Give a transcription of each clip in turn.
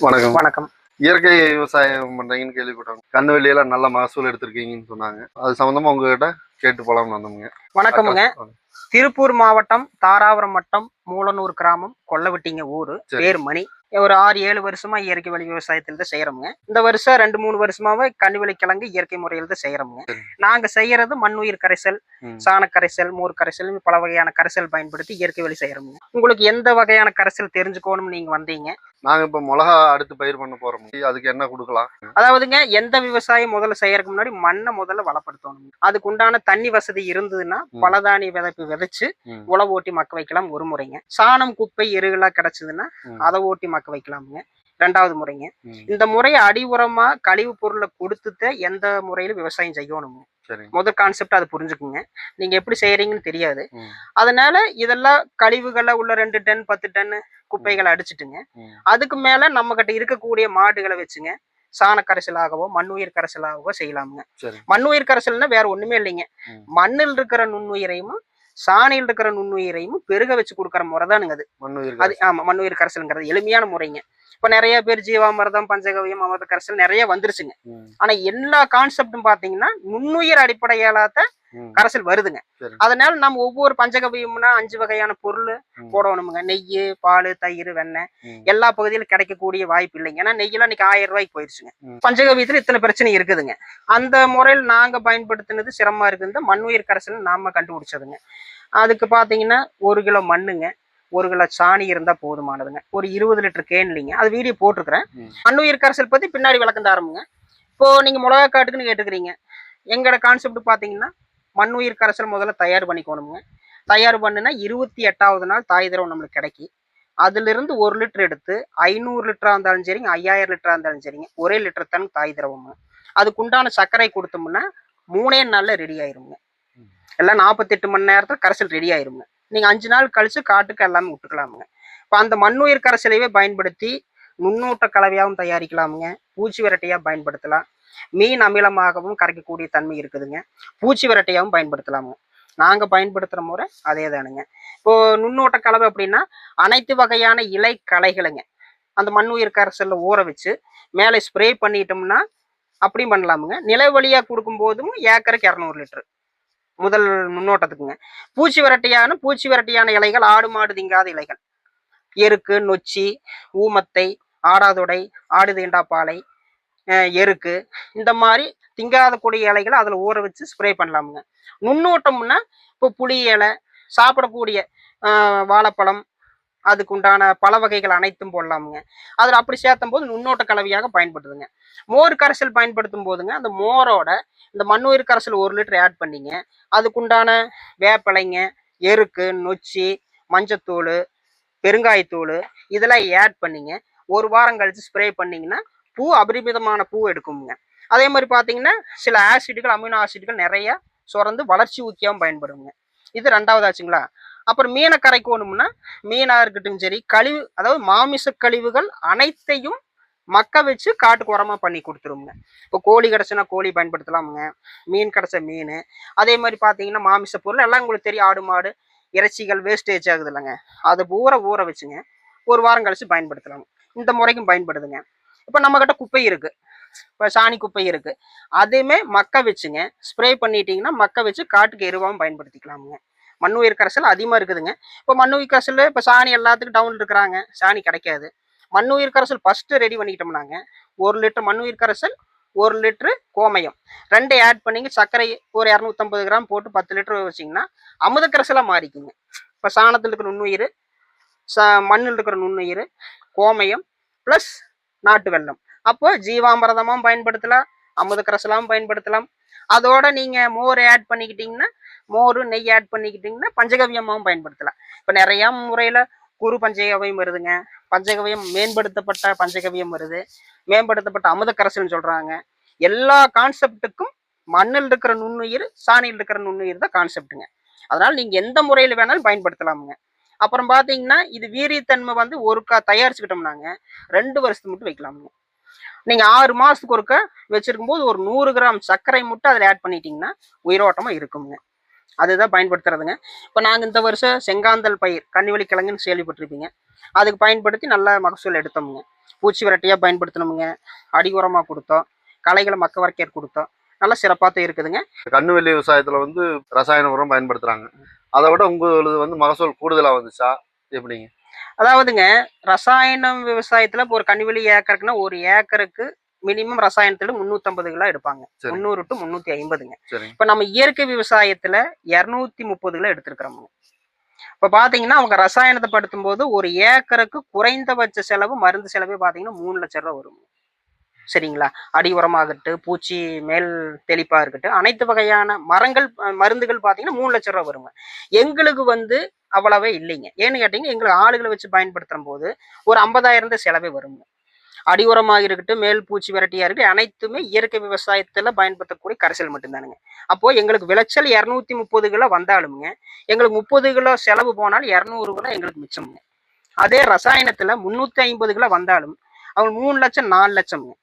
வணக்கம். வணக்கம். இயற்கை விவசாயம் பண்றீங்கன்னு கேள்விப்பட்டோம். கண்ணுவெளியெல்லாம் நல்ல மகசூல் எடுத்திருக்கீங்கன்னு சொன்னாங்க. அது சம்மந்தமா உங்ககிட்ட கேட்டு போலாம்னு வந்தோம்ங்க. வணக்கமுங்க. வாங்க. திருப்பூர் மாவட்டம், தாராபுரம் வட்டம், மூலனூர் கிராமம், கொல்லவெட்டிங்க ஊரு. சரி. பேர் மணி. ஒரு 6, 7 வருஷமா இயற்கை வழி விவசாயத்துல தான் செய்யறோம்ங்க. இந்த வருஷம் 2, 3 வருஷமாவே கண்ணுவெளி கிழங்கு இயற்கை முறையில தான் செய்யறோம்ங்க. நாங்க செய்யறது மண்ணுயிர் கரைசல், சாண கரைசல், மோர் கரைசல், பல வகையான கரைசல் பயன்படுத்தி இயற்கை வழி செய்யறோம்ங்க. உங்களுக்கு எந்த வகையான கரைசல் தெரிஞ்சுக்கணும்னு நீங்க வந்தீங்க? நாங்க இப்ப மிளகா அடுத்து பயிர் பண்ண போறோம். அதுக்கு என்ன குடுக்கலாம்? அதாவதுங்க, எந்த விவசாயம் முதல்ல செய்யறதுக்கு முன்னாடி மண்ணை முதல்ல வளப்படுத்தணும். அதுக்கு உண்டான தண்ணி வசதி இருந்ததுன்னா பலதானிய விதைப்பு விதைச்சு உழவு ஓட்டி மக்க வைக்கலாம், ஒரு முறைங்க. சாணம், குப்பை, எருகெல்லாம் கிடைச்சதுன்னா அதை ஓட்டி மக்க வைக்கலாமுங்க, 2வது முறைங்க. இந்த முறையை அடி உரமா கழிவு பொருளை கொடுத்துட்டு எந்த முறையில விவசாயம் செய்யணுங்க. முதல் கான்செப்ட் அது புரிஞ்சுக்குங்க. நீங்க எப்படி செய்யறீங்கன்னு தெரியாது. அதனால இதெல்லாம் கழிவுகளை உள்ள 2 டன் 10 டன் குப்பைகளை அடிச்சுட்டுங்க, அதுக்கு மேல நம்ம கிட்ட இருக்கக்கூடிய மாடுகளை வச்சுங்க சாண கரைசலாகவோ மண்ணுயிர் கரைசலாகவோ செய்யலாமுங்க. மண்ணுயிர் கரைசல்னா வேற ஒண்ணுமே இல்லைங்க. மண்ணில் இருக்கிற நுண்ணுயிரையும் சாணியில் இருக்கிற நுண்ணுயிரையும் பெருக வச்சு கொடுக்குற முறை தானுங்க அது. அது ஆமா, மண்ணுயிர் கரைசல்ங்கிறது எளிமையான முறைங்க. இப்ப நிறைய பேர் ஜீவாமிர்தம், பஞ்சகவியம், அமிர்த கரைசல் நிறைய வந்துருச்சுங்க. ஆனா எல்லா கான்செப்டும் பாத்தீங்கன்னா நுண்ணுயிர் அடிப்படையாலத்த கரைசல் வருதுங்க. அதனால நம்ம ஒவ்வொரு பஞ்சகவியம்னா 5 வகையான பொருள் போடணுமுங்க. நெய், பால், தயிர், வெண்ணெய் எல்லா பகுதியிலும் கிடைக்கக்கூடிய வாய்ப்பு இல்லைங்க. ஏன்னா நெய்யெல்லாம் இன்னைக்கு 1000 ரூபாய்க்கு போயிருச்சுங்க. பஞ்சகவியத்துல இத்தனை பிரச்சனை இருக்குதுங்க. அந்த முறையில் நாங்க பயன்படுத்தினது சிரமமா இருக்குது. மண்ணுயிர் கரைசல் நாம கண்டுபிடிச்சதுங்க. அதுக்கு பாத்தீங்கன்னா 1 கிலோ மண்ணுங்க, 1 கிலோ சாணி இருந்தா போதுமானதுங்க. ஒரு 20 லிட்டர் கேன்லிங்க. அது வீடியோ போட்டிருக்கிறேன். மண்ணுயிர் கரைசல் பத்தி பின்னாடி விளக்கம் தரமுங்க. இப்போ நீங்க மிளகா காட்டுக்குன்னு கேட்டுக்கிறீங்க. எங்களோட கான்செப்ட் பாத்தீங்கன்னா மண்ணுயிர் கரைசல் முதல்ல தயார் பண்ணிக்கணுங்க. தயார் பண்ணுனா 28வது நாள் தாய் திரவம் நம்மளுக்கு கிடைக்கி. அதுல இருந்து 1 லிட்டர் எடுத்து 500 லிட்டரா இருந்தாலும் சரிங்க, 5000 லிட்டரா இருந்தாலும் சரிங்க, 1 லிட்டர் தான் தாய் திரவம். அதுக்கு உண்டான சர்க்கரை கொடுத்தோம்னா 3 நாள்ல ரெடி ஆயிருங்க. எல்லாம் 48 மணி நேரத்துல கரைசல் ரெடி ஆயிருங்க. நீங்க 5 நாள் கழிச்சு காட்டுக்கு எல்லாமே விட்டுக்கலாமுங்க. இப்போ அந்த மண்ணுயிர் கரைசலையே பயன்படுத்தி நுண்ணூட்ட கலவையாகவும் தயாரிக்கலாமுங்க, பூச்சி விரட்டியா பயன்படுத்தலாம், மீன் அமிலமாகவும் கரைக்கக்கூடிய தன்மை இருக்குதுங்க, பூச்சி விரட்டியாகவும் பயன்படுத்தலாமுங்க. நாங்க பயன்படுத்துற முறை அதே தானுங்க. இப்போ நுண்ணோட்ட கலவை அப்படின்னா அனைத்து வகையான இலை களைகளுங்க அந்த மண்ணுயிர் கரைசல்ல ஊற வச்சு மேலே ஸ்ப்ரே பண்ணிட்டோம்னா அப்படியும் பண்ணலாமுங்க. நில வழியா கொடுக்கும் போதும் ஏக்கருக்கு 200 லிட்டர் முதல் முன்னோட்டத்துக்குங்க. பூச்சி விரட்டியான இலைகள் ஆடு மாடு திங்காத இலைகள், எருக்கு, நொச்சி, ஊமத்தை, ஆடாதொடை, ஆடு தீண்டாப்பாலை, எருக்கு, இந்த மாதிரி திங்காத கூடிய இலைகளை அதுல ஊற வச்சு ஸ்ப்ரே பண்ணலாமுங்க. நுண்ணூட்டம்னா இப்போ புளி இலை, சாப்பிடக்கூடிய வாழைப்பழம், அதுக்கு உண்டான பல வகைகள் அனைத்தும் போடலாமுங்க. அதில் அப்படி சேர்த்தும் போது நுண்ணோட்ட கலவையாக பயன்படுத்துதுங்க. மோர் கரைசல் பயன்படுத்தும் போதுங்க அந்த மோரோட இந்த மண்ணுயிர் கரைசல் 1 லிட்டர் ஆட் பண்ணிங்க, அதுக்குண்டான வேப்பிலைங்க, எருக்கு, நொச்சி, மஞ்சத்தூள், பெருங்காயத்தூள் இதெல்லாம் ஆட் பண்ணிங்க 1 வாரம் கழிச்சு ஸ்ப்ரே பண்ணிங்கன்னா பூ அபரிமிதமான பூ எடுக்குங்க. அதே மாதிரி பார்த்தீங்கன்னா சில ஆசிட்கள், அமினோ ஆசிட்கள் நிறைய சுரந்து வளர்ச்சி ஊக்கியாகவும் பயன்படுங்க. இது 2வது ஆச்சுங்களா. அப்புறம் மீனை கரைக்கணும்னா மீனா இருக்கட்டும் சரி, கழிவு அதாவது மாமிச கழிவுகள் அனைத்தையும் மக்க வச்சு காட்டுக்கு உரமா பண்ணி கொடுத்துருங்க. இப்போ கோழி கிடச்சுன்னா கோழி பயன்படுத்தலாமுங்க, மீன் கிடச்ச மீன், அதே மாதிரி பார்த்தீங்கன்னா மாமிச பொருள் எல்லாம் உங்களுக்கு தெரியும், ஆடு மாடு இறைச்சிகள் வேஸ்டேஜ் ஆகுது இல்லைங்க, அதை பூரா ஊற வச்சுங்க 1 வாரம் கழிச்சு பயன்படுத்தலாங்க. இந்த முறைக்கும் பயன்படுதுங்க. இப்போ நம்ம கிட்ட குப்பை இருக்கு, இப்போ சாணி குப்பை இருக்கு, அதையுமே மக்க வச்சுங்க ஸ்ப்ரே பண்ணிட்டீங்கன்னா மக்க வச்சு காட்டுக்கு எருவாகவும் பயன்படுத்திக்கலாமுங்க. மண்ணுயிர் கரைசல் அதிகமாக இருக்குதுங்க. இப்போ மண்ணுயிர் கரைசல் இப்போ சாணி எல்லாத்துக்கும் டவுன் இருக்கிறாங்க, சாணி கிடைக்காது. மண்ணுயிர் கரைசல் ஃபர்ஸ்ட் ரெடி பண்ணிக்கிட்டோம்னாங்க 1 லிட்டர் மண்ணுயிர் கரைசல், 1 லிட்டரு கோமயம் 2 ஆட் பண்ணிங்க, சர்க்கரை ஒரு 250 கிராம் போட்டு 10 லிட்டர் வச்சிங்கன்னா அமுத கரைசலாக மாறிக்குங்க. இப்போ சாணத்தில் இருக்கிற நுண்ணுயிர், மண்ணில் இருக்கிற நுண்ணுயிர், கோமயம் ப்ளஸ் நாட்டு வெல்லம், அப்போ ஜீவாமிரதமும் பயன்படுத்தலாம், அமுத கரைசலாகவும் பயன்படுத்தலாம். அதோட நீங்க மோர் ஆட் பண்ணிக்கிட்டீங்கன்னா, மோர் நெய் ஆட் பண்ணிக்கிட்டீங்கன்னா பஞ்சகவியமாகவும் பயன்படுத்தலாம். இப்போ நிறைய முறையில குறு பஞ்சகவியம் வருதுங்க, பஞ்சகவியம் மேம்படுத்தப்பட்ட பஞ்சகவியம் வருது, மேம்படுத்தப்பட்ட அமுத கரைசல்னு சொல்றாங்க. எல்லா கான்செப்டுக்கும் மண்ணில் இருக்கிற நுண்ணுயிர், சாணியில் இருக்கிற நுண்ணுயிர் தான் கான்செப்டுங்க. அதனால நீங்க எந்த முறையில வேணாலும் பயன்படுத்தலாமுங்க. அப்புறம் பாத்தீங்கன்னா இது வீரியத்தன்மை வந்து ஒருக்கா தயாரிச்சுக்கிட்டோம்னாங்க 2 வருஷத்துக்கு மட்டும் வைக்கலாமுங்க. நீங்க 6 மாசத்துக்கு ஒருக்க வச்சிருக்கும் போது ஒரு 100 கிராம் சர்க்கரை மட்டும் அதில் ஆட் பண்ணிட்டீங்கன்னா உயிரோட்டமா இருக்குங்க. அதுதான் பயன்படுத்துறதுங்க. இப்போ நாங்கள் இந்த வருஷம் செங்காந்தல் பயிர் கன்னிவெளி கிழங்குன்னு கேள்விப்பட்டிருப்பீங்க, அதுக்கு பயன்படுத்தி நல்ல மகசூல் எடுத்தோமுங்க. பூச்சி விரட்டியாக பயன்படுத்தணுமுங்க, அடி உரமாக கொடுத்தோம், களைகளை மக்க வரைக்கர் கொடுத்தோம், நல்லா சிறப்பாக தான் இருக்குதுங்க. கண்ணுவெளி விவசாயத்துல வந்து ரசாயன உரம் பயன்படுத்துறாங்க, அதை விட உங்களுக்கு வந்து மகசூல் கூடுதலா வந்துச்சா எப்படிங்க? அதாவதுங்க, ரசாயனம் விவசாயத்துல இப்போ ஒரு கன்னிவெளி ஏக்கருக்குன்னா ஒரு ஏக்கருக்கு மினிமம் ரசாயனத்துல 350 கிலோ எடுப்பாங்க, 300 to 350ங்க. இப்ப நம்ம இயற்கை விவசாயத்துல 230 கிலோ எடுத்திருக்கிறோம். இப்ப பாத்தீங்கன்னா அவங்க ரசாயனத்தை படுத்தும் போது ஒரு ஏக்கருக்கு குறைந்தபட்ச செலவு மருந்து செலவே பாத்தீங்கன்னா 3 லட்சம் ரூபாய் வரும். சரிங்களா? அடி உரமாகட்டும், பூச்சி மேல் தெளிப்பா இருக்கட்டும், அனைத்து வகையான மரங்கள் மருந்துகள் பாத்தீங்கன்னா 3 லட்சம் ரூபாய் வருங்க. எங்களுக்கு வந்து அவ்வளவே இல்லைங்க. ஏன்னு கேட்டீங்கன்னா எங்களுக்கு ஆளுகளை வச்சு பயன்படுத்தும் போது ஒரு 50,000 செலவே வருங்க. அடி உரமாக இருக்கட்டும், மேல் பூச்சி விரட்டியா இருக்கு, அனைத்துமே இயற்கை விவசாயத்துல பயன்படுத்தக்கூடிய கரைசல் மட்டும்தானுங்க. அப்போ எங்களுக்கு விளைச்சல் 230 கிலோ வந்தாலுங்க எங்களுக்கு 30 கிலோ செலவு போனாலும் 200 கிலோ எங்களுக்கு மிச்சம்ங்க. அதே ரசாயனத்துல 350 கிலோ வந்தாலும் அவங்க 3 லட்சம் 4 லட்சம்ங்க.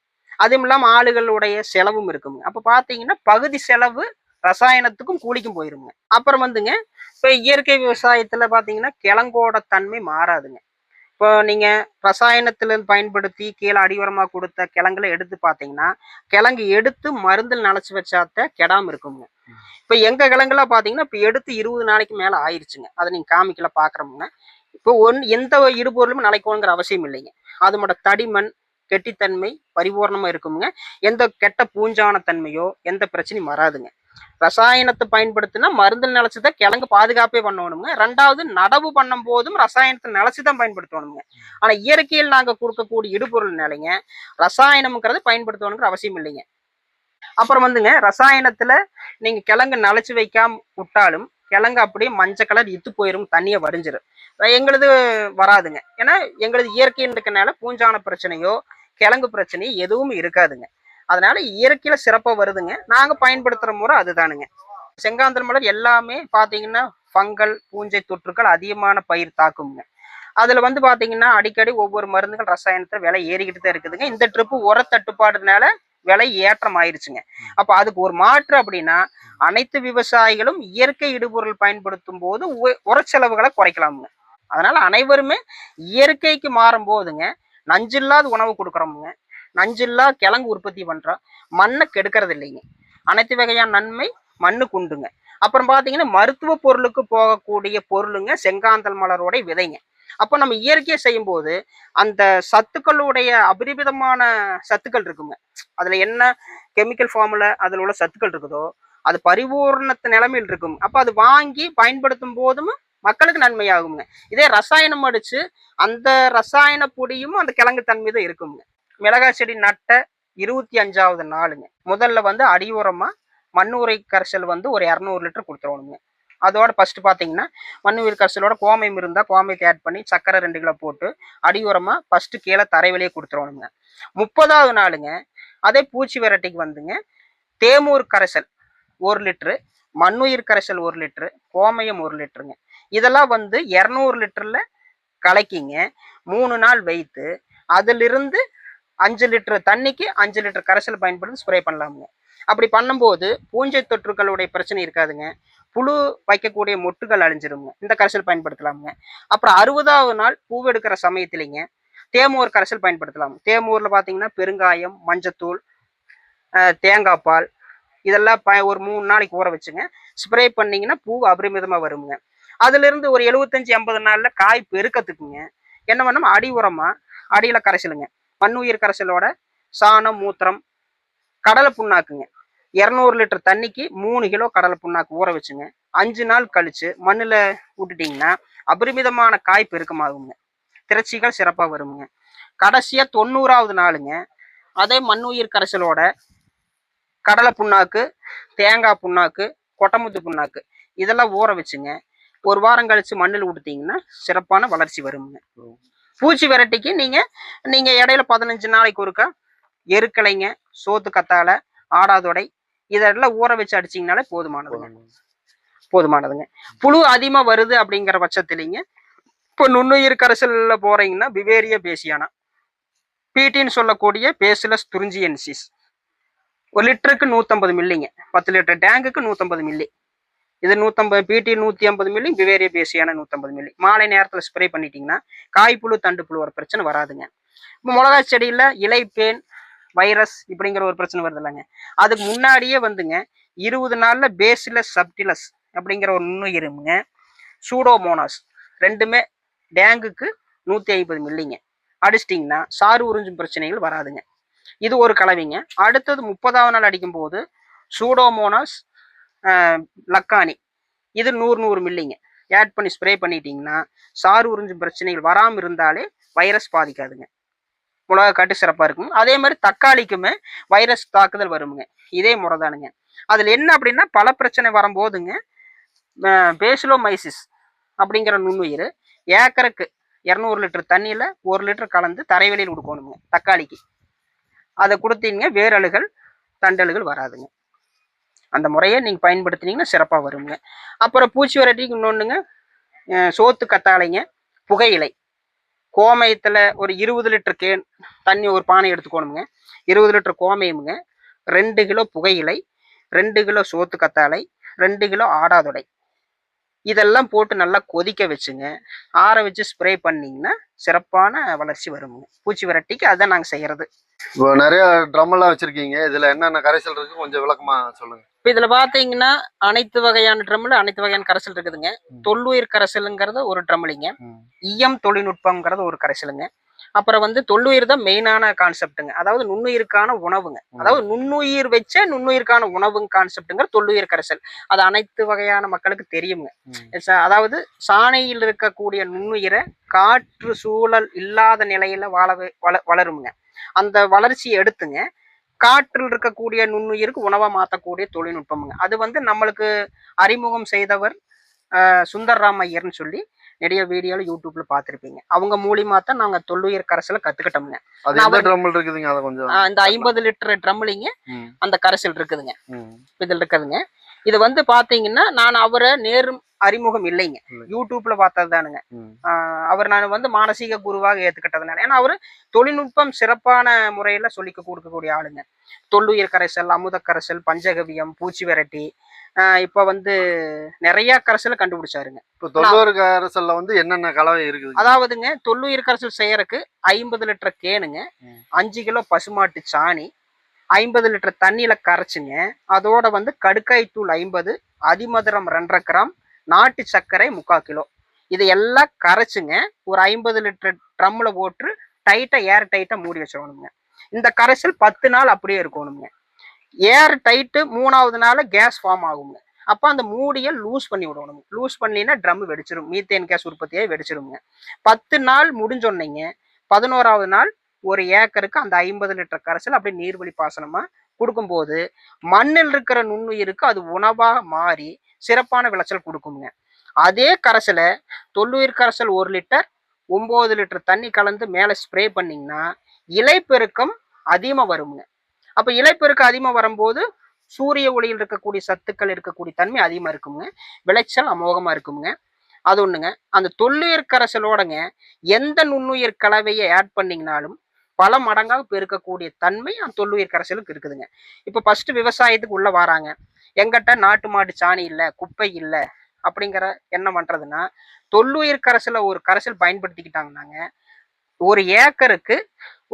அதுவும் இல்லாம ஆளுகளுடைய செலவும் இருக்குங்க. அப்ப பாத்தீங்கன்னா பகுதி செலவு ரசாயனத்துக்கும் கூலிக்கும் போயிருங்க. அப்புறம் வந்துங்க, இப்ப இயற்கை விவசாயத்துல பாத்தீங்கன்னா கிழங்கோட தன்மை மாறாதுங்க. இப்போ நீங்க ரசாயனத்துல பயன்படுத்தி கீழே அடி உரமா கொடுத்த கிழங்குல எடுத்து பாத்தீங்கன்னா கிழங்கு எடுத்து மருந்தில் நினைச்சு வச்சாத்த கெடாம இருக்குங்க. இப்ப எங்க கிழங்குல பாத்தீங்கன்னா இப்ப எடுத்து 20 நாளைக்கு மேல ஆயிருச்சுங்க. அதை நீங்க காமிக்கல பாக்குறோம்ங்க. இப்போ எந்த இடுபொருளும் நிலைக்கணுங்கிற அவசியம் இல்லைங்க. அதோட தடிமண் கெட்டித்தன்மை பரிபூர்ணமா இருக்குங்க. எந்த கெட்ட பூஞ்சான தன்மையோ எந்த பிரச்சனையும் வராதுங்க. ரசாயனத்தை பயன்படுத்தினா மருந்து நிலச்சுதான் கிழங்கு பாதுகாப்பே பண்ணணுங்க. ரெண்டாவது நடவு பண்ணும் போதும் ரசாயனத்தை நிலச்சுதான் பயன்படுத்தணுங்க. ஆனா இயற்கையில் நாங்க கொடுக்கக்கூடிய இடுபொருள் நிலைங்க ரசாயனம்ங்கிறது பயன்படுத்தணுங்கிற அவசியம் இல்லைங்க. அப்புறம் வந்துங்க, ரசாயனத்துல நீங்க கிழங்கு நிலச்சு வைக்காம விட்டாலும் கிழங்கு அப்படியே மஞ்சள் கலர் இத்து போயிரும், தண்ணியை வடிஞ்சிரும். எங்களுது வராதுங்க. ஏன்னா எங்களது இயற்கைன்னு இருக்கனால பூஞ்சான பிரச்சனையோ கிழங்கு பிரச்சனையோ எதுவும் இருக்காதுங்க. அதனால இயற்கையில சிறப்பா வருதுங்க. நாங்க பயன்படுத்துற முறை அதுதானுங்க. செங்காந்தல் மலர் எல்லாமே பாத்தீங்கன்னா ஃபங்கல் பூஞ்சை தொற்றுக்கள் அதிகமான பயிர் தாக்குங்க. அதுல வந்து பாத்தீங்கன்னா அடிக்கடி ஒவ்வொரு மருந்துகள் ரசாயனத்துல விலை ஏறிக்கிட்டு தான் இருக்குதுங்க. இந்த ட்ரிப்பு உர தட்டுப்பாடுனால விலை ஏற்றம் ஆயிருச்சுங்க. அப்ப அதுக்கு ஒரு மாற்று அப்படின்னா அனைத்து விவசாயிகளும் இயற்கை இடுபொருள் பயன்படுத்தும் போது உரச்செலவுகளை குறைக்கலாமுங்க. அதனால அனைவருமே இயற்கைக்கு மாறும் போதுங்க நஞ்சில்லாத உணவு கொடுக்குறோமுங்க. நஞ்சில்லா கிழங்கு உற்பத்தி பண்றோம், மண்ணை கெடுக்கிறது இல்லைங்க. அனைத்து வகையான நன்மை மண்ணுக்கு உண்டுங்க. அப்புறம் பாத்தீங்கன்னா மருத்துவ பொருளுக்கு போகக்கூடிய பொருளுங்க செங்காந்தல் மலரோட விதைங்க. அப்போ நம்ம இயற்கையை செய்யும் போது அந்த சத்துக்களுடைய அபரிமிதமான சத்துக்கள் இருக்குங்க. அதுல என்ன கெமிக்கல் ஃபார்முல அதுல உள்ள சத்துக்கள் இருக்குதோ அது பரிபூர்ணத்து நிலைமையில் இருக்கும். அப்ப அது வாங்கி பயன்படுத்தும் போதும் மக்களுக்கு நன்மையாகுங்க. இதே ரசாயனம் அடிச்சு அந்த ரசாயன பொடியும் அந்த கிழங்கு தன்மை தான் இருக்குங்க. மிளகாய் செடி நட்ட 25வது நாளுங்க முதல்ல வந்து அடி உரமா மண்ணுரை கரைசல் வந்து ஒரு 200 லிட்டர் கொடுத்துருவோங்க. அதோட ஃபர்ஸ்ட் பாத்தீங்கன்னா மண்ணுயிர் கரைசலோட கோமயம் இருந்தா கோமயத்தை ஆட் பண்ணி சக்கரை 2 கிலோ போட்டு அடி உரமா ஃபர்ஸ்ட் கீழே தரைவெளியே கொடுத்துருவோங்க. 30வது நாளுங்க அதே பூச்சி விரட்டிக்கு வந்துங்க தேமூர் கரைசல் 1 லிட்டரு, மண்ணுயிர் கரைசல் 1 லிட்டரு, கோமயம் 1 லிட்டருங்க. இதெல்லாம் வந்து 200 லிட்டர்ல கலக்கிங்க 3 நாள் வைத்து அதிலிருந்து 5 லிட்டர் தண்ணிக்கு 5 லிட்டர் கரைசல் பயன்படுத்தி ஸ்ப்ரே பண்ணலாமுங்க. அப்படி பண்ணும்போது பூஞ்சை தொற்றுகளுடைய பிரச்சனை இருக்காதுங்க. புழு வைக்கக்கூடிய மொட்டுகள் அழிஞ்சிருங்க. இந்த கரைசல் பயன்படுத்தலாமுங்க. அப்புறம் 60வது நாள் பூவெடுக்கிற சமயத்திலேங்க தேமூர் கரைசல் பயன்படுத்தலாம். தேமூர்ல பாத்தீங்கன்னா பெருங்காயம், மஞ்சத்தூள், தேங்காய் பால் இதெல்லாம் ஒரு 3 நாளைக்கு ஊற வச்சுங்க ஸ்ப்ரே பண்ணீங்கன்னா பூ அபரிமிதமா வருங்க. அதுல இருந்து ஒரு 75-80 நாள்ல காய் பெருக்கத்துக்குங்க என்ன பண்ணோம், அடி உரமா அடியில கரைசலுங்க மண்ணுயிர் கரைசலோட சாணம் மூத்திரம் கடலை புண்ணாக்குங்க 200 லிட்டர் தண்ணிக்கு 3 கிலோ கடலை புண்ணாக்கு ஊற வச்சுங்க 5 நாள் கழிச்சு மண்ணுல விட்டுட்டீங்கன்னா அபரிமிதமான காய் பெருக்கமாகுங்க, திரட்சிகள் சிறப்பா வருங்க. கடைசியா 90வது நாளுங்க அதே மண்ணுயிர் கரைசலோட கடலை புண்ணாக்கு, தேங்காய் புண்ணாக்கு, கொட்டமுத்து புண்ணாக்கு இதெல்லாம் ஊற வச்சுங்க 1 வாரம் கழிச்சு மண்ணில் விட்டுட்டீங்கன்னா சிறப்பான வளர்ச்சி வருங்க. பூச்சி விரட்டிக்கு நீங்க இடையில 15 நாளைக்கு ஒருக்கா எருக்கலைங்க, சோத்து கத்தாழை, ஆடாதொடை இதெல்லாம் ஊற வச்சு அடிச்சிங்கனாலே போதுமானதுங்க. புழு அதிகமா வருது அப்படிங்கிற பட்சத்துலீங்க இப்போ நுண்ணுயிர் கரைசல்ல போறீங்கன்னா பிவேரியா பேசியானா பீட்டின்னு சொல்லக்கூடிய பேசிலஸ் துரிஞ்சியன்சிஸ் 1 லிட்டருக்கு 150 மில்லிங்க, 10 லிட்டர் டேங்குக்கு 150 மில்லி இது 150 பிடி 150 மில்லி, பிவேரியா பேசியான 150 மில்லி. மாலை நேரத்துல ஸ்ப்ரே பண்ணிட்டீங்கன்னா காய்ப்புழு தண்டுப்புழு ஒரு பிரச்சனை வராதுங்க. இப்போ மிளகா செடியில இலைப்பேன் வைரஸ் இப்படிங்கிற ஒரு பிரச்சனை வருது இல்லைங்க, அதுக்கு முன்னாடியே வந்துங்க 20 நாள்ல பேசிலஸ் சப்டிலஸ் அப்படிங்கிற ஒரு நுண்ணுயிருங்க, சூடோமோனாஸ் ரெண்டுமே டேங்குக்கு 150 மில்லிங்க அடிச்சிட்டிங்கன்னா சாறு உறிஞ்சும் பிரச்சனைகள் வராதுங்க. இது ஒரு கலவைங்க. அடுத்தது 30ஆவது நாள் அடிக்கும் போது சூடோமோனாஸ் லக்கானி இது 100 மில்லிங்க ஆட் பண்ணி ஸ்ப்ரே பண்ணிட்டீங்கன்னா சாறு உறிஞ்சும் பிரச்சனைகள் வராமல் இருந்தாலே வைரஸ் பாதிக்காதுங்க. மிளகா காட்டு சிறப்பாக இருக்கும். அதே மாதிரி தக்காளிக்குமே வைரஸ் தாக்குதல் வருமுங்க. இதே முறை தானுங்க. அதில் என்ன அப்படின்னா பல பிரச்சனை வரும்போதுங்க பேசிலோமைசிஸ் அப்படிங்கிற நுண்ணுயிர் ஏக்கருக்கு 200 லிட்டர் தண்ணியில் 1 லிட்டர் கலந்து தரைவெளியில் கொடுக்கணுங்க தக்காளிக்கு. அதை கொடுத்தீங்க வேரழுகள் தண்டல்கள் வராதுங்க. அந்த முறையை நீங்கள் பயன்படுத்தினீங்கன்னா சிறப்பாக வருங்க. அப்புறம் பூச்சி விரட்டிக்கு இன்னொன்றுங்க சோத்து கத்தாழைங்க, புகையிலை கோமயத்தில் ஒரு 20 லிட்டர் கேன் தண்ணி ஒரு பானை எடுத்துக்கணுங்க. 20 லிட்டர் கோமயமுங்க, 2 கிலோ புகையிலை, 2 கிலோ சோத்து கத்தாழை, 2 கிலோ ஆடாதொடை இதெல்லாம் போட்டு நல்லா கொதிக்க வச்சுங்க ஆற வச்சு ஸ்ப்ரே பண்ணிங்கன்னா சிறப்பான வளர்ச்சி வருங்க. பூச்சி விரட்டிக்கு அதுதான் நாங்கள் செய்கிறது. இப்போ நிறைய ட்ரம் எல்லாம் வச்சிருக்கீங்க, இதுல என்னென்ன கரைசல் இருக்கு கொஞ்சம் விளக்கமா சொல்லுங்க. இப்போ இதில் பார்த்தீங்கன்னா அனைத்து வகையான ட்ரம்மில் அனைத்து வகையான கரைசல் இருக்குதுங்க. தொல்லுயிர் கரைசலுங்கிறது ஒரு ட்ரம்லிங்க, இஎம் தொழில்நுட்பங்கிறது ஒரு கரைசலுங்க. அப்புறம் வந்து தொல்லுயிர் தான் மெயினான கான்செப்டுங்க, அதாவது நுண்ணுயிருக்கான உணவுங்க, அதாவது நுண்ணுயிர் வச்ச நுண்ணுயிருக்கான உணவுங்க கான்செப்டுங்கிற தொல்லுயிர் கரைசல். அது அனைத்து வகையான மக்களுக்கு தெரியுங்க. அதாவது சாணையில் இருக்கக்கூடிய நுண்ணுயிரை காற்று சூழல் இல்லாத நிலையில வளருங்க. அந்த வளர்ச்சியை எடுத்துங்க காற்றில் இருக்கக்கூடிய நுண்ணுயிருக்கு உணவா மாற்றக்கூடிய தொழில்நுட்பமுங்க. அது வந்து நம்மளுக்கு அறிமுகம் செய்தவர் சுந்தர்ராம் ஐயர்னு சொல்லி நிறைய வீடியோல யூடியூப்ல பார்த்துருப்பீங்க. அவங்க மூலியமா தான் நாங்க தொல்லுயிர் கரைசலை கத்துக்கிட்டோம்ங்க. இந்த 50 லிட்டர் ட்ரம்லிங்க அந்த கரைசல் இருக்குதுங்க, இதுல இருக்குதுங்க. இது வந்து பாத்தீங்கன்னா நான் அவரை நேரும் அறிமுகம் இல்லைங்க, யூடியூப்ல பார்த்தது தானுங்க. அவர் நான் வந்து மானசீக குருவாக ஏத்துக்கிட்டதுனால, ஏன்னா அவரு தொழில்நுட்பம் சிறப்பான முறையில சொல்லி கொடுக்கக்கூடிய ஆளுங்க. தொல்லுயிர் கரைசல், அமுத கரைசல், பஞ்சகவியம், பூச்சி விரட்டி, இப்ப வந்து நிறைய கரைசலை கண்டுபிடிச்சாருங்க. தொல்லுயிர் கரைசல்ல வந்து என்னென்ன கலவை இருக்குது? அதாவதுங்க தொல்லுயிர் கரைசல் செய்யறதுக்கு 50 லிட்டர் கேனுங்க, 5 கிலோ பசுமாட்டு சாணி, 50 லிட்டர் தண்ணியில கரைச்சுங்க, அதோட வந்து கடுக்காய் தூள் 50, அதிமதுரம் 2.5 கிராம், நாட்டு சர்க்கரை 3/4 கிலோ, இது எல்லாம் கரைச்சுங்க ஒரு 50 லிட்டர் ட்ரம்ல போட்டு டைட்டா ஏர் டைட்டா மூடி வச்சிடணுங்க. இந்த கரைசல் 10 நாள் அப்படியே இருக்கணுங்க. ஏர் டைட்டு 3ஆவது நாள் கேஸ் ஃபார்ம் ஆகுங்க. அப்போ அந்த மூடியை லூஸ் பண்ணி விடணுங்க. லூஸ் பண்ணினா ட்ரம் வெடிச்சிடும், மீத்தேன் கேஸ் உற்பத்தியாக வெடிச்சிருங்க. 10 நாள் முடிஞ்சொன்னைங்க 11ஆவது நாள் ஒரு ஏக்கருக்கு அந்த 50 லிட்டர் கரைசல் அப்படியே நீர்வழி பாசனமா கொடுக்கும்போது மண்ணில் இருக்கிற நுண்ணுயிருக்கு அது உணவாக மாறி சிறப்பான விளைச்சல் கொடுக்குங்க. அதே கரைசலை தொல்லுயிர் கரைசல் 1 லிட்டர் 9 லிட்டர் தண்ணி கலந்து மேலே ஸ்ப்ரே பண்ணிங்கன்னா இலைப்பெருக்கம் அதிகமாக வருங்க. அப்போ இலைப்பெருக்கம் அதிகமாக வரும்போது சூரிய ஒளியில் இருக்கக்கூடிய சத்துக்கள் இருக்கக்கூடிய தன்மை அதிகமாக இருக்குங்க, விளைச்சல் அமோகமாக இருக்குங்க. அது ஒன்றுங்க. அந்த தொல்லுயிர் கரைசலோடங்க எந்த நுண்ணுயிர் கலவையை ஆட் பண்ணிங்கனாலும் பல மடங்காக பெருக்கக்கூடிய தன்மை அந்த தொல்லுயிர் கரைசலுக்கு இருக்குதுங்க. இப்போ ஃபர்ஸ்ட் விவசாயத்துக்கு உள்ள வராங்க, எங்கிட்ட நாட்டு மாட்டு சாணி இல்லை, குப்பை இல்லை அப்படிங்கிற என்ன பண்றதுன்னா தொல்லுயிர் கரைசலை ஒரு கரைசல் பயன்படுத்திக்கிட்டாங்கன்னாங்க ஒரு ஏக்கருக்கு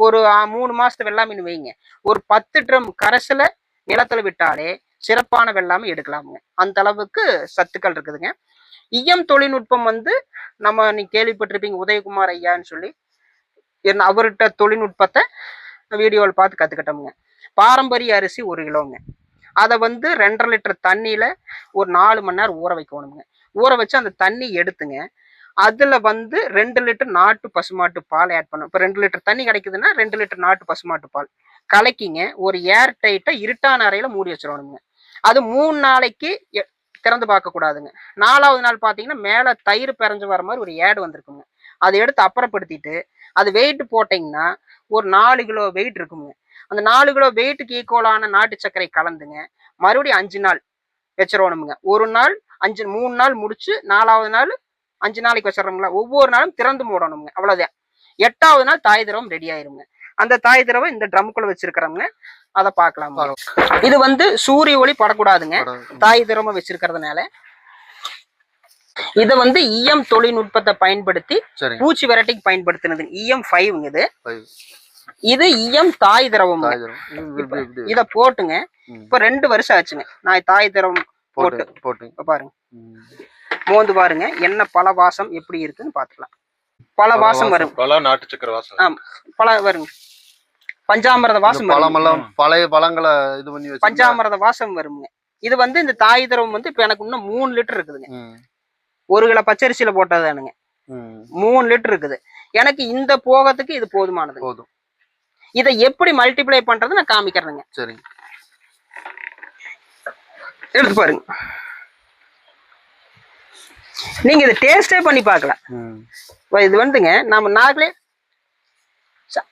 ஒரு 3 மாசத்து வெள்ளாமை வைங்க, ஒரு 10 ட்ரம் கரைசலை நிலத்துல விட்டாலே சிறப்பான வெள்ளாமை எடுக்கலாமுங்க. அந்த அளவுக்கு சத்துக்கள் இருக்குதுங்க. இஎம் தொழில்நுட்பம் வந்து நம்ம நீ கேள்விப்பட்டிருப்பீங்க உதயகுமார் ஐயான்னு சொல்லி, அவர்கிட்ட தொழில்நுட்பத்தை வீடியோவில் பார்த்து கற்றுக்கிட்டோமுங்க. பாரம்பரிய அரிசி 1 கிலோங்க, அதை வந்து 2.5 லிட்டர் தண்ணியில் ஒரு 4 மணி நேரம் ஊற வைக்கணுங்க. ஊற வச்சு அந்த தண்ணி எடுத்துங்க, அதில் வந்து 2 லிட்டர் நாட்டு பசுமாட்டு பால் ஆட் பண்ணும். இப்போ 2 லிட்டர் தண்ணி கிடைக்குதுன்னா 2 லிட்டர் நாட்டு பசுமாட்டு பால் கலக்கிங்க ஒரு ஏர் டைட்டாக இருட்டான அறையில் மூடி வச்சிடணுங்க. அது 3 நாளைக்கு திறந்து பார்க்கக்கூடாதுங்க. 4ஆவது நாள் பார்த்தீங்கன்னா மேலே தயிர் பிறஞ்சு வர மாதிரி ஒரு ஏடு வந்திருக்குங்க. அதை எடுத்து அப்புறப்படுத்திட்டு அது வெயிட் போட்டிங்கன்னா ஒரு 4 கிலோ வெயிட் இருக்குங்க. அந்த 4 கிலோ வெயிட்டுக்கு ஈக்குவலான நாட்டு சர்க்கரை கலந்துங்க மறுபடியும் 5 நாள் வச்சிடணுமுங்க. ஒரு நாள் 3 நாள் முடிச்சு 4ஆவது நாள் 5 நாளைக்கு வச்சிடறோம்ல, ஒவ்வொரு நாளும் திறந்து மூடணுங்க. அவ்வளோதான். 8ஆவது நாள் தாய் திரவம் ரெடி ஆயிருங்க. அந்த தாய் திரவம் இந்த ட்ரம்குள்ள வச்சிருக்கிறோங்க, அதை பார்க்கலாம். இது வந்து சூரிய ஒளி படக்கூடாதுங்க தாய் திரவம் வச்சிருக்கிறதுனால. இத வந்து இஎம் தொழில்நுட்பத்தை பயன்படுத்தி சரி பூச்சி விரட்டிக்கு பயன்படுத்தினது EM5 இது. 5 இது இஎம் தாய் திரவம். தாய் திரவம் இத போட்டுங்க. இப்ப 2 வருஷம் ஆச்சுங்க நான் தாய் திரவம் போட்டு பாருங்க. மோந்து பாருங்க என்ன பல வாசம் எப்படி இருக்குன்னு பாத்துக்கலாம். பல வாசம் வரும். பல நாட்டு சக்கரை வாசம். ஆமா பல வருங்க. பஞ்சாமிரத வாசம் வரும். பழமெல்லாம் பழைய பழங்களை இது பண்ணி வச்சு பஞ்சாமிரத வாசம் வருங்க. இது வந்து இந்த தாய் திரவம் வந்து இப்ப எனக்கு இன்னும் 3 லிட்டர் இருக்குதுங்க. 1 கிலோ பச்சரிசியில போட்டதானுங்க. 3 லிட்டர் இருக்குது. எனக்கு இந்த போகத்துக்கு இது போதுமானது. போதும். இதை எப்படி மல்டிப்ளை பண்றது நான் காமிக்கிறேங்க. சரி எடுத்து பாருங்க. நீங்க இதை டேஸ்டே பண்ணி பார்க்கலாம். இது வந்துங்க நம்ம நாங்களே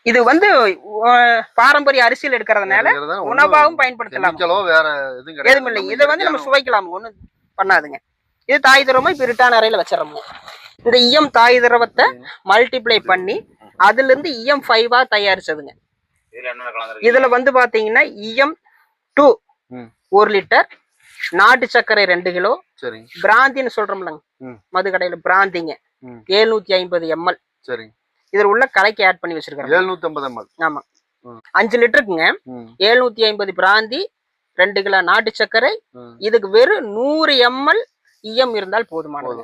இது வந்து பாரம்பரிய அரிசியில் எடுக்கிறதுனால உணவாகவும் பயன்படுத்தலாம். வேற எதுவும் இல்லை. இதை வந்து நம்ம சுவைக்கலாம். ஒண்ணும் பண்ணாதுங்க. இது தாய் திரவமா இப்ப இருட்டான அறையில வச்சிடறோம். இந்த இஎம் தாய் திரவத்தை மல்டிப்ளை பண்ணி அதுல இருந்து EM5 தயாரிச்சதுங்க. இதுல வந்து பாத்தீங்கன்னா EM2 1 லிட்டர், நாட்டு சர்க்கரை 2 கிலோ, பிராந்தின்னு சொல்றோம்லங்க மது கடையில பிராந்திங்க 750 ml. சரி இதுல உள்ள கலைக்கு ஆட் பண்ணி வச்சிருக்காங்க 750 ml. ஆமா 5 லிட்டருக்குங்க 750 பிராந்தி 2 கிலோ நாட்டு சர்க்கரை. இதுக்கு வெறும் 100 ml EM இருந்தால் போதுமானது.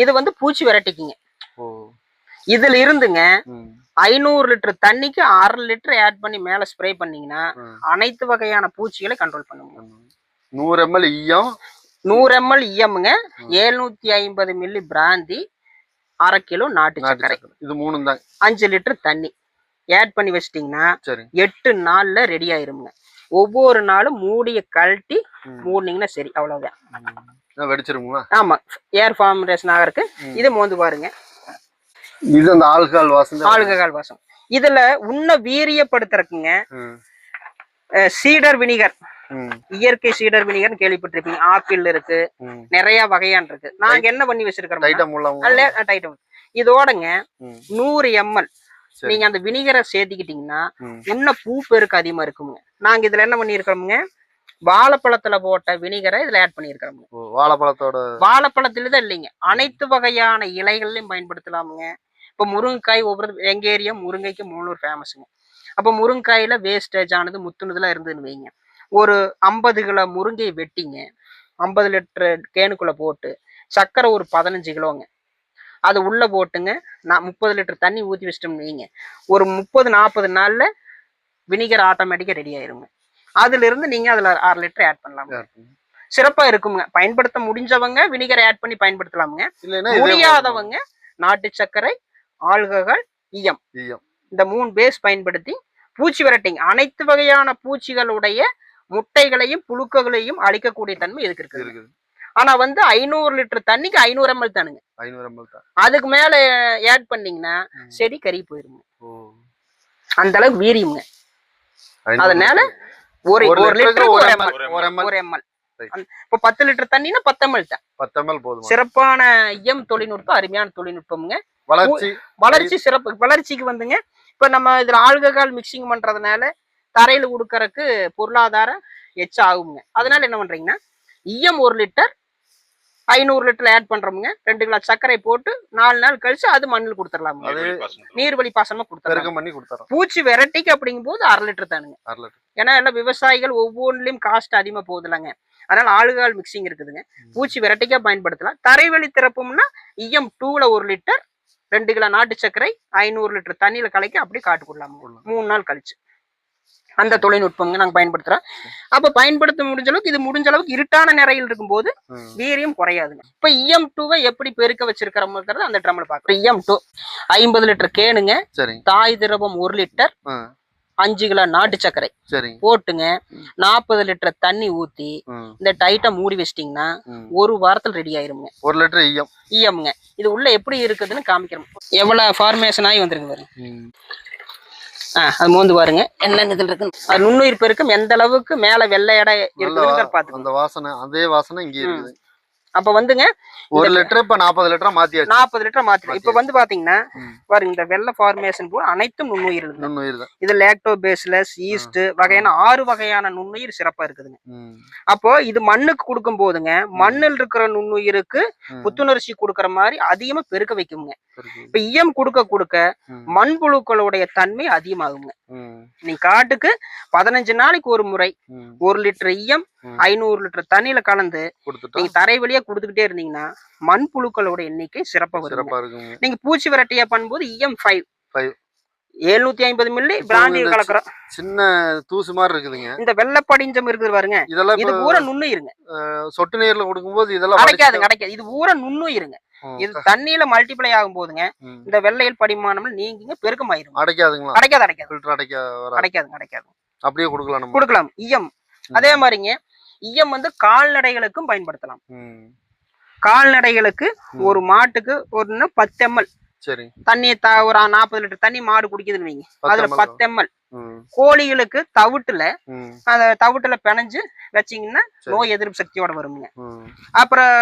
இது வந்து பூச்சி விரட்டிக்குங்க. இதுல இருந்துங்க 500 லிட்டர் தண்ணிக்கு 1/2 லிட்டர் ஆட் பண்ணி மேல ஸ்ப்ரே பண்ணீங்கன்னா அனைத்து வகையான பூச்சிகளை கண்ட்ரோல் பண்ணுங்க. 100 ml EM 100 ml EMங்க 750 மில்லி பிராந்தி 1/2 கிலோ நாட்டு சர்க்கரை. இது மூணும் தான் 5 லிட்டர் தண்ணி ஆட் பண்ணி வச்சிட்டீங்கன்னா 8 நாள்ல ரெடி ஆயிருங்க. ஒவ்வொரு நாளும் மூடிய கழட்டி மூடினீங்கன்னா சரி, அவ்வளவுதான். வெடிச்சிருங்களா? ஆமா, ஏர் ஃபார்மேஷன் ஆகிறதுக்கு இது மோந்து பாருங்க. இது அந்த ஆல்கஹால் வாசம். இதுல உன்ன வீரியப்படுத்துறதுக்குங்க சீடர் வினிகர், இயற்கை சீடர் வினிகர் கேள்விப்பட்டிருப்பீங்க. ஆப்பிள் இருக்கு, நிறைய வகையான இருக்கு. நாங்க என்ன பண்ணி வச்சிருக்கிறோம் இதோடங்க 100 ml நீங்க அந்த வினிகரை சேர்த்திக்கிட்டீங்கன்னா உன்ன பூ பெருக்கு அதிகமா இருக்குங்க. நாங்க இதுல என்ன பண்ணிருக்கோம்ங்க, வாழைப்பழத்துல போட்ட வினிகரை இதுல ஆட் பண்ணிருக்கிறோம். வாழைப்பழத்துலதான் இல்லைங்க, அனைத்து வகையான இலைகள்லயும் பயன்படுத்தலாமுங்க. இப்ப முருங்கைக்காய் ஒவ்வொரு எங்க ஏரியா முருங்கைக்கு 300 ஃபேமஸுங்க. அப்ப முருங்கைக்காயில வேஸ்டேஜ் ஆனது முத்துனதுலாம் இருந்ததுன்னு வைங்க, ஒரு 50 கிலோ முருங்கையை வெட்டிங்க 50 லிட்டர் கேனுக்குள்ள போட்டு சர்க்கரை ஒரு 15 கிலோங்க அது உள்ள போட்டுங்க 30 லிட்டர் தண்ணி ஊற்றி வச்சிட்டோம்னு வைங்க, ஒரு 30-40 நாள்ல வினிகர் ஆட்டோமேட்டிக்கா ரெடி ஆயிருங்க. அதுல இருந்து நீங்க அதுல 1/2 லிட்டர் ஆட் பண்ணலாம். சிறப்பா இருக்குங்க. பயன்படுத்த முடிஞ்சவங்க வினிகர் ஆட் பண்ணி பயன்படுத்தலாமுங்க. முடியாதவங்க நாட்டு சர்க்கரை, ஆல்கஹால், EM இந்த 3 பேஸ் பயன்படுத்தி பூச்சி விரட்டிங் அனைத்து வகையான பூச்சிகளுடைய முட்டைகளையும் புழுக்களையும் அழிக்கக்கூடிய தன்மை இதுக்கு இருக்கு. ஆனா வந்து 500 லிட்டர் தண்ணிக்கு 500 ml தானுங்க. 500 ml தான். அதுக்கு மேல ஆட் பண்ணீங்கன்னா செடி கறி போயிருங்க. அந்த அளவுக்கு வீரியுங்க. அதனால ஒரு லிட்டருக்கு 1 ml. இப்போ 10 லிட்டர் தண்ணினா 10 ml தான். 10 ml போதும். சிறப்பான EM தொழில்நுட்பம், அருமையான தொழில்நுட்பம்ங்க. வளர்ச்சி சிறப்பு வளர்ச்சிக்கு வந்துங்க. இப்ப நம்ம இதுல ஆல்கஹால் மிக்சிங் பண்றதுனால தரையில கொடுக்கறதுக்கு பொருளாதாரம் எச்ச ஆகுங்க. அதனால என்ன பண்றீங்கன்னா EM 1 லிட்டர் 500 லிட்டர் ஆட் பண்றோமுங்க. 2 கிலோ சர்க்கரை போட்டு 4 நாள் கழிச்சு அது மண்ணில் கொடுத்துடலாம். நீர்வழி பாசனமா கொடுத்துடலாம். பூச்சி வெரைட்டிக்கு அப்படிங்கும் போது 1/2 லிட்டர் தானுங்க. ஏன்னா எல்லாம் விவசாயிகள் ஒவ்வொன்றிலையும் காஸ்ட் அதிகமா போகுதுலங்க. அதனால ஆல்கஹால் மிக்சிங் இருக்குதுங்க. பூச்சி வெரைட்டிக்கா பயன்படுத்தலாம். தரைவழி திறப்பும்னா EM2ல 1 லிட்டர் 2 கிலோ நாட்டு சர்க்கரை 500 லிட்டர் தண்ணியில கலக்கி அப்படியே காட்டு கொடுக்கலாம் 3 நாள் கழிச்சு. அந்த தொழில்நுட்பங்க நாங்க பயன்படுத்துறோம். அப்ப பயன்படுத்த முடிஞ்ச அளவுக்கு இது முடிஞ்ச அளவுக்கு இருட்டான நிறையில் இருக்கும்போது வீரியம் குறையாதுங்க. இப்ப EM2வை எப்படி பெருக்க வச்சிருக்கிறோம்ங்கிறது அந்த ட்ரம்ல பாக்குறோம். EM2 50 லிட்டர் கேனுங்க, தாய் திரவம் 1 லிட்டர், 5 கிலோ நாட்டு சர்க்கரை போட்டுங்க 40 லிட்டர் தண்ணி ஊத்தி இந்த டைட்டா மூடி வச்சிட்டீங்கன்னா 1 வாரத்துல ரெடி ஆயிருங்க. 1 லிட்டர் EMங்க. இது உள்ள எப்படி இருக்குதுன்னு காமிக்கிறோம். எவ்வளவு ஃபார்மேஷன் ஆகி வந்துருங்க பாருங்க. அது மோந்து பாருங்க என்ன இதுல இருக்கு. அது நுண்ணுயிர் பெருக்கம் எந்த அளவுக்கு மேல வெள்ளை எடை இருக்குதுன்னு பாத்துக்கோங்க. அந்த வாசனை அதே வாசனை இங்க இருக்குது. அப்ப வந்துங்க 1 லிட்டர் இப்ப 40 லிட்டரா மாத்தியாச்சு. 40 லிட்டர் மாத்திடும். இப்ப வந்து பாத்தீங்கன்னா பாருங்க, இந்த வெள்ளை ஃபார்மேஷன் போல அனைத்தும் நுண்ணுயிர் தான். இது லாக்டோபேசிலஸ், ஈஸ்ட் வகையான 6 வகையான நுண்ணுயிர் சிறப்பா இருக்குதுங்க. அப்போ இது மண்ணுக்கு கொடுக்கும் போதுங்க, மண்ணில் இருக்கிற நுண்ணுயிருக்கு புத்துணர்ச்சி கொடுக்கற மாதிரி அதிகமா பெருக்க வைக்குங்க. இப்ப ஈயம் கொடுக்க கொடுக்க மண்புழுக்களுடைய தன்மை அதிகமாகுங்க. நீங்க காட்டுக்கு 15 நாளைக்கு ஒரு முறை 1 லிட்டர் ஈயம் 500 லிட்டர் தண்ணியில கலந்து நீங்க தரை வழியா கொடுத்துக்கிட்டே இருந்தீங்கன்னா மண்புழுக்களோட எண்ணிக்கை சிறப்பா வரும். நீங்க பூச்சி விரட்டியா பண்ணும்போது EM 5 750 மில்லி பிராண்டி கலக்குறோம். சின்ன தூசு மாதிரி இருக்குதுங்க. இந்த வெள்ளை படிஞ்சம் இருக்குது பாருங்க, இது பூரா நுண்ணுயிருங்க. சொட்டு நீர்ல கொடுக்கும்போது இதெல்லாம் அடைக்காது. இது பூரா நுண்ணுயிருங்க. இது தண்ணியில மல்டிப்ளை ஆகும் போதுங்க இந்த வெள்ளையில் படிமானம் நீங்க பெருக்கமாயிரும். அடைக்காதுங்களா? அடைக்காது. அப்படியே கொடுக்கலாம் EM. அதே மாதிரிங்க EM வந்து கால்நடைகளுக்கும் பயன்படுத்தலாம். கால்நடைகளுக்கு ஒரு மாட்டுக்கு ஒரு 10 ml தண்ணி, ஒரு 40 லிட்டர் தண்ணி மாடு குடிக்குதுன்னு வைங்க, அதுல 10 ml. கோழிகளுக்கு தவிட்டுல பிணைஞ்சு வச்சீங்கன்னா நோய் எதிர்ப்பு சக்தியோட வருங்க. அப்புறம்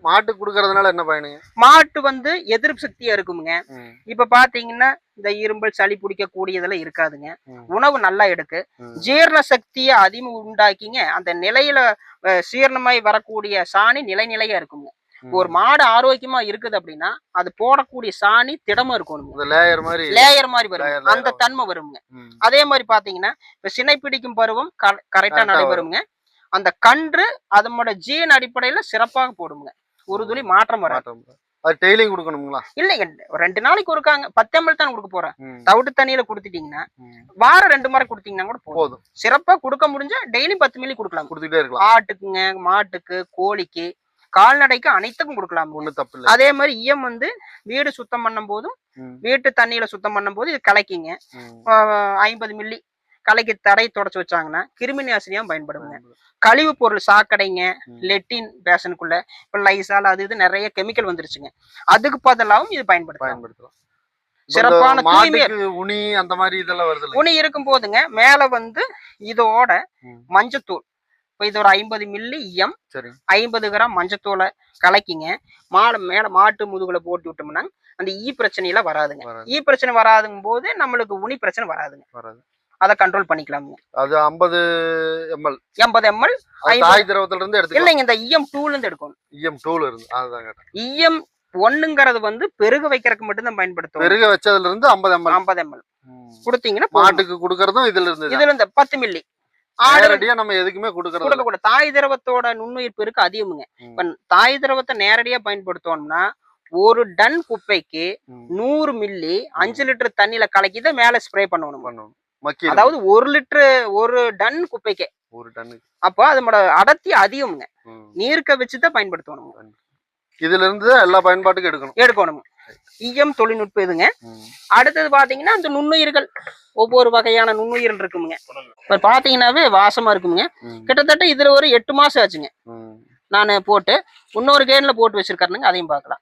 மாட்டு குடுக்கறதுனால என்ன பயனுங்க? மாட்டு வந்து எதிர்ப்பு சக்தியா இருக்குமுங்க. இப்ப பாத்தீங்கன்னா இந்த இரும்பல் சளி பிடிக்க கூடியதெல்லாம் இருக்காதுங்க. உணவு நல்லா எடுக்கு, ஜீரண சக்தியை அதிகம் உண்டாக்கிங்க. அந்த நிலையில சீரணமாய் வரக்கூடிய சாணி நிலையா இருக்குங்க. ஒரு மாடு ஆரோக்கியமா இருக்குது அப்படின்னா அது போடக்கூடிய சாணி திடமா இருக்கணும், லேயர் மாதிரி வரும், அந்த தன்மை வருங்க. அதே மாதிரி பாத்தீங்கன்னா இப்ப சினை பிடிக்கும் பருவம் கரெக்டா நடைபெறுங்க. அந்த கன்று அதனோட ஜீன் அடிப்படையில சிறப்பாக போடுங்க, ஒரு துளி மாற்றம் வராது. இல்லைங்க, 2 நாளைக்கு ஒருக்காங்க 10 ml தான் கொடுக்க போறேன். தவிட்டு தண்ணியில குடுத்துட்டீங்கன்னா வாரம் 2 முறை குடுத்தீங்கன்னா கூட போதும். சிறப்பா கொடுக்க முடிஞ்சா டெய்லி 10 மில்லி கொடுக்கலாம். ஆட்டுக்குங்க, மாட்டுக்கு, கோழிக்கு, கால்நடைக்கு அனைத்துக்கும் கொடுக்கலாம். ஒண்ணு தப்பு இல்லை. அதே மாதிரி EM வந்து வீடு சுத்தம் பண்ணும் போதும் வீட்டு தண்ணியில சுத்தம் பண்ணும் போது இது கலக்கிங்க 50 மில்லி கலக்கி தரை தொடச்சு வச்சாங்கன்னா கிருமி நாசினியா பயன்படுங்க. கழிவு பொருள் சாக்கடைங்க, லெட்டின் பேசனுக்குள்ள இப்ப லைசால் அது இது நிறைய கெமிக்கல் வந்துருச்சுங்க, அதுக்கு பதிலாகவும் இது பயன்படுத்தலாம். சிறப்பான உனி அந்த மாதிரி இதெல்லாம் வருது. உனி இருக்கும் போதுங்க மேல வந்து இதோட மஞ்சத்தூள், இப்போ இது ஒரு 50 மில்லி EM 50 கிராம் மஞ்சத்தூளை கலக்கிங்க மேல மாட்டு முதுகுல போட்டு விட்டோம்னா அந்த பிரச்சனையில வராதுங்க. பிரச்சனை வராதுங்க போது நம்மளுக்கு உனி பிரச்சனை வராதுங்க. அதை கண்ட்ரோல் பண்ணிக்கலாமுங்க. அது 50 ml தாய் திரவத்துல இருந்து எடுத்து இல்லைங்க, இந்த EM 2ல இருந்து எடுக்கணும். EM 2ல இருந்து EM 1ங்கிறது வந்து பெருக வைக்கிறதுக்கு மட்டும் தான் பயன்படுத்தும். பெருக வச்சதுல இருந்து 50 ml கொடுத்தீங்கன்னா மாட்டுக்கு கொடுக்கறதும் இதுல இருந்து 10 மில்லி நேரடியா நம்ம எதுக்குமே கொடுக்கக்கூடாது. தாய் திரவத்தோட நுண்ணுயிர் பெருக்கு அதிகமுங்க. இப்ப தாய் திரவத்தை நேரடியா பயன்படுத்தோம்னா 1 டன் குப்பைக்கு 100 மில்லி 5 லிட்டர் தண்ணியில கலக்கித மேல ஸ்ப்ரே பண்ணணும். அதாவது 1 டன் குப்பைக்கு 1 டன். அப்ப அதோட அடர்த்தி அதிகமுங்க, நீர்க்க வச்சுதான் பயன்படுத்தணும். இதுல இருந்து எல்லா பயன்பாட்டுக்கும் எடுக்கணும். EM தொழில்நுட்பம் இதுங்க. அடுத்தது பாத்தீங்கன்னா அந்த நுண்ணுயிர்கள் ஒவ்வொரு வகையான நுண்ணுயிர்கள் இருக்குங்க. இப்ப பாத்தீங்கன்னாவே வாசமா இருக்குங்க. கிட்டத்தட்ட இதுல ஒரு 8 மாசம் ஆச்சுங்க நான் போட்டு. இன்னொரு கேன்ல போட்டு வச்சிருக்காருங்க, அதையும் பார்க்கலாம்.